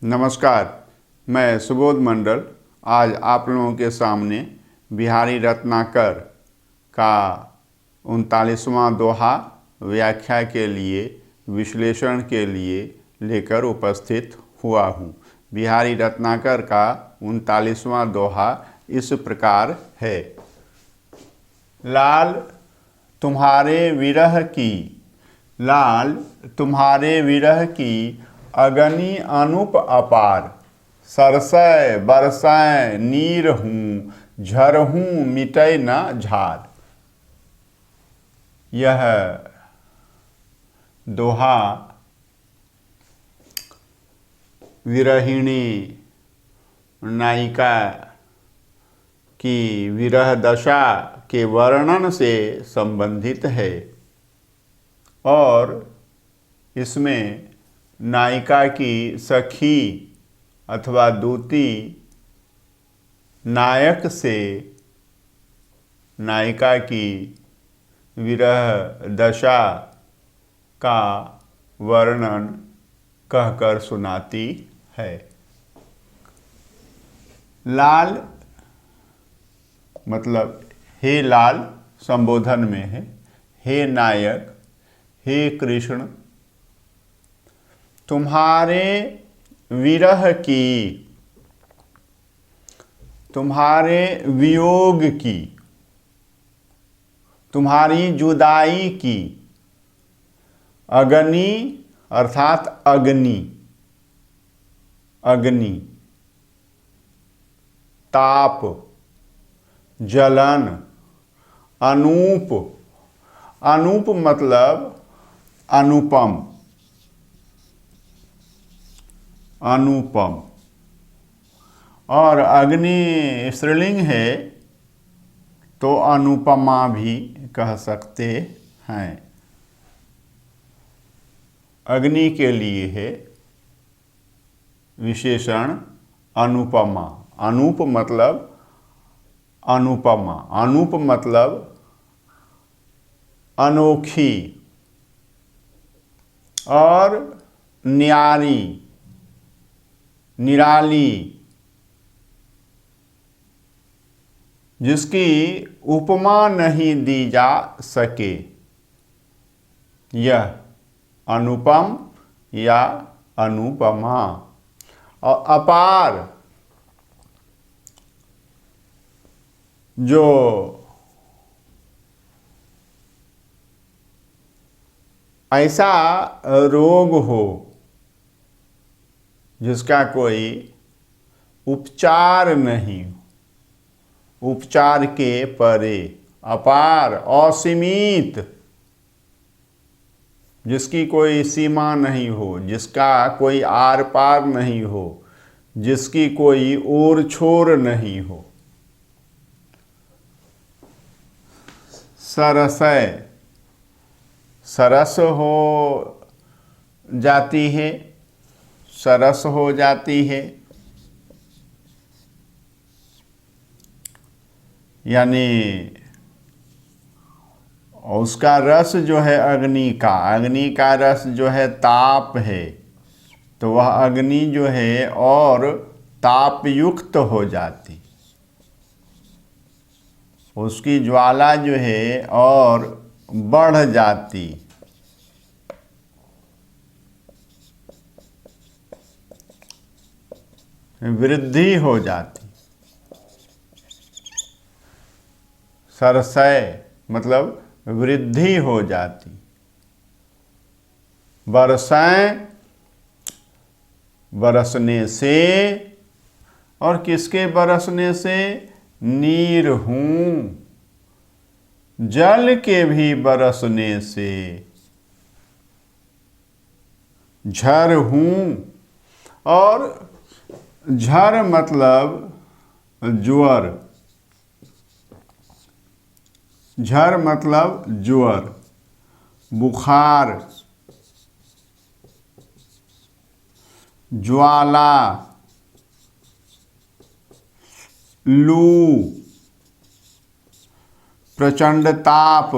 नमस्कार, मैं सुबोध मंडल आज आप लोगों के सामने बिहारी रत्नाकर का 39वां दोहा व्याख्या के लिए विश्लेषण के लिए लेकर उपस्थित हुआ हूँ। बिहारी रत्नाकर का 39वां दोहा इस प्रकार है। लाल तुम्हारे विरह की अगनी अनुप अपार, सरसय बरसय नीर हूँ, झरहूँ मिटै न झार। यह दोहा विरहिणी नायिका की विरह दशा के वर्णन से संबंधित है और इसमें नायिका की सखी अथवा दूती नायक से नायिका की विरह दशा का वर्णन कहकर सुनाती है। लाल मतलब हे लाल संबोधन में है, हे नायक, हे कृष्ण, तुम्हारे विरह की, तुम्हारे वियोग की, तुम्हारी जुदाई की अग्नि अर्थात अग्नि, ताप, जलन, अनूप मतलब अनुपम और अग्नि स्त्रीलिंग है तो अनुपमा भी कह सकते हैं। अग्नि के लिए है विशेषण अनुपमा। अनूप मतलब अनुपमा, अनूप मतलब अनोखी और न्यारी, निराली, जिसकी उपमा नहीं दी जा सके। यह अनुपम या अनुपमा। और अपार जो ऐसा रोग हो जिसका कोई उपचार नहीं हो, उपचार के परे, अपार, असीमित, जिसकी कोई सीमा नहीं हो, जिसका कोई आर पार नहीं हो, जिसकी कोई ओर छोर नहीं हो। सरसय सरस हो जाती है, सरस हो जाती है, यानी उसका रस जो है अग्नि का रस जो है ताप है, तो वह अग्नि जो है और तापयुक्त हो जाती, उसकी ज्वाला जो है और बढ़ जाती। वृद्धि हो जाती। सरसय मतलब वृद्धि हो जाती। बरसैं बरसने से, और किसके बरसने से? नीर हूँ, जल के भी बरसने से। झर हूँ, और झर मतलब ज्वर, झर मतलब ज्वर, बुखार, ज्वाला, लू, प्रचंड ताप।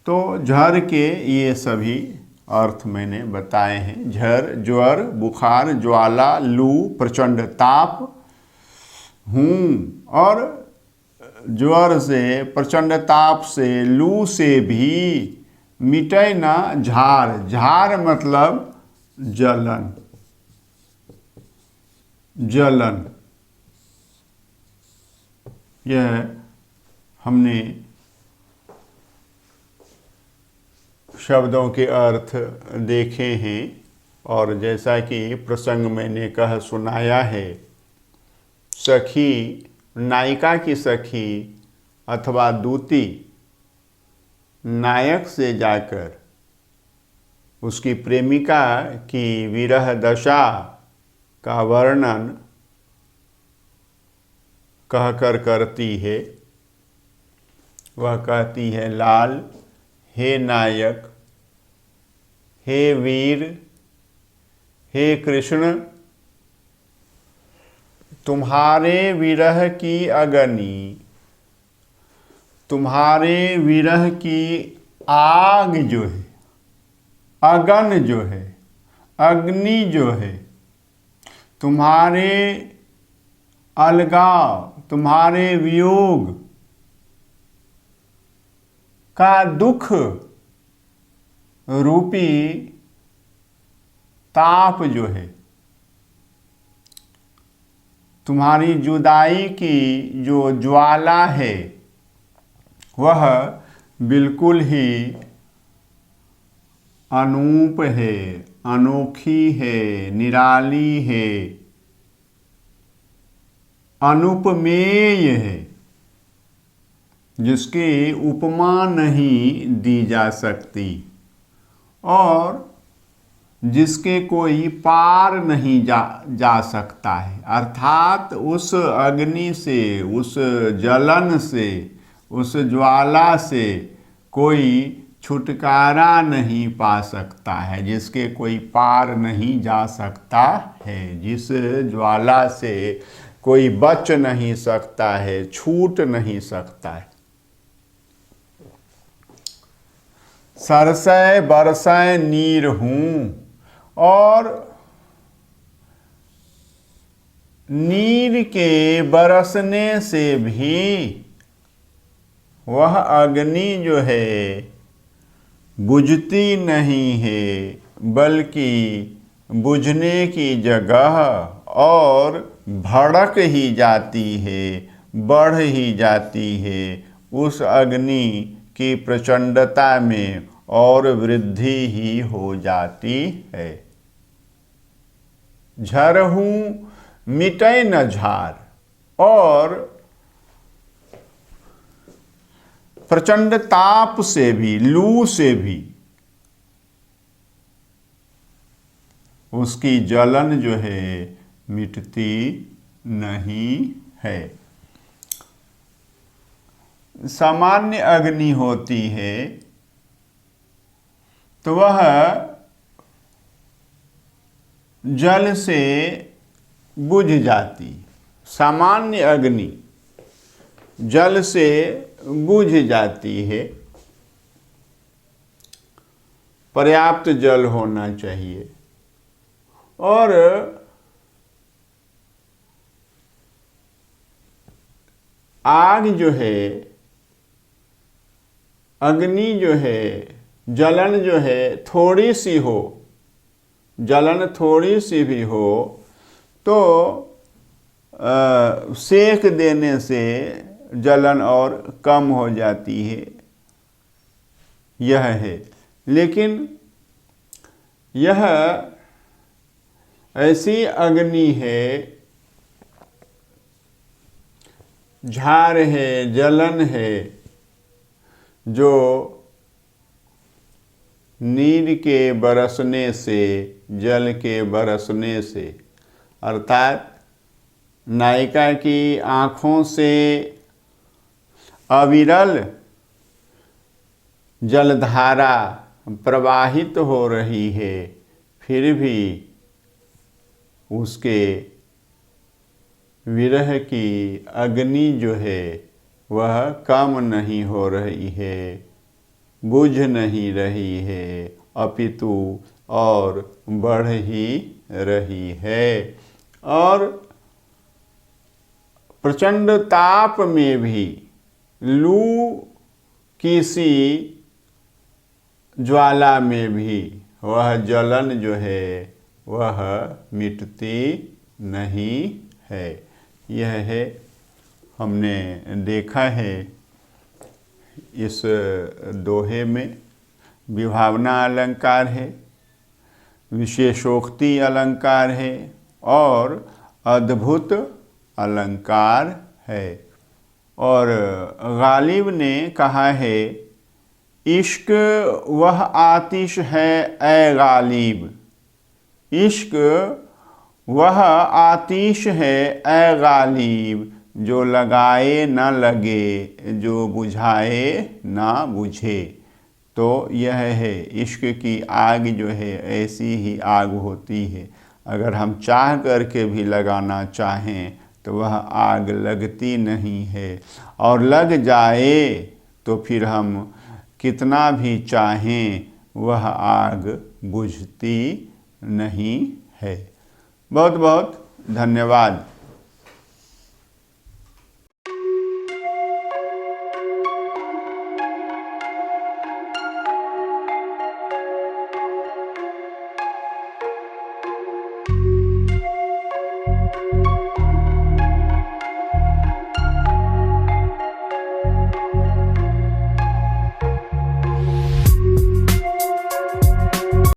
तो झर के ये सभी अर्थ मैंने बताए हैं। झर, ज्वर, बुखार, ज्वाला, लू, प्रचंड ताप। और ज्वर से, प्रचंड ताप से, लू से भी मिटे न झार। झार मतलब जलन, जलन। यह हमने शब्दों के अर्थ देखे हैं और जैसा कि प्रसंग मैंने कह सुनाया है, सखी, नायिका की सखी अथवा दूती नायक से जाकर उसकी प्रेमिका की विरह दशा का वर्णन कहकर करती है। वह कहती है, लाल, हे नायक, हे वीर, हे कृष्ण, तुम्हारे विरह की अग्नि, तुम्हारे विरह की आग जो है, अगन जो है, अग्नि जो है, तुम्हारे अलगाव, तुम्हारे वियोग का दुख रूपी ताप जो है, तुम्हारी जुदाई की जो ज्वाला है, वह बिल्कुल ही अनूप है, अनोखी है, निराली है, अनुपमेय है, जिसकी उपमा नहीं दी जा सकती और जिसके कोई पार नहीं जा सकता है। अर्थात उस अग्नि से, उस जलन से, उस ज्वाला से कोई छुटकारा नहीं पा सकता है, जिसके कोई पार नहीं जा सकता है, जिस ज्वाला से कोई बच नहीं सकता है, छूट नहीं सकता है। सरसै बरसै नीर हूँ, और नीर के बरसने से भी वह अग्नि जो है बुझती नहीं है, बल्कि बुझने की जगह और भड़क ही जाती है, बढ़ ही जाती है। उस अग्नि की प्रचंडता में और वृद्धि ही हो जाती है। झरहूँ मिटे न झार, और प्रचंड ताप से भी, लू से भी उसकी जलन जो है मिटती नहीं है। सामान्य अग्नि होती है तो वह जल से बुझ जाती, सामान्य अग्नि जल से बुझ जाती है। पर्याप्त जल होना चाहिए। और आग जो है, अग्नि जो है, जलन जो है थोड़ी सी हो, जलन थोड़ी सी भी हो तो सेक देने से जलन और कम हो जाती है, यह है। लेकिन यह ऐसी अग्नि है, झार है, जलन है, जो नीर के बरसने से, जल के बरसने से, अर्थात नायिका की आँखों से अविरल जलधारा प्रवाहित हो रही है, फिर भी उसके विरह की अग्नि जो है वह कम नहीं हो रही है, बुझ नहीं रही है अपितु और बढ़ ही रही है। और प्रचंड ताप में भी लू की सी ज्वाला में भी वह जलन जो है वह मिटती नहीं है। यह है, हमने देखा है इस दोहे में विभावना अलंकार है, विशेषोक्ति अलंकार है और अद्भुत अलंकार है। और गालिब ने कहा है, इश्क वह आतिश है ए गालिब, इश्क वह आतिश है ए गालिब, जो लगाए न लगे, जो बुझाए ना बुझे। तो यह है, इश्क की आग जो है ऐसी ही आग होती है, अगर हम चाह करके भी लगाना चाहें तो वह आग लगती नहीं है, और लग जाए तो फिर हम कितना भी चाहें वह आग बुझती नहीं है। बहुत बहुत धन्यवाद।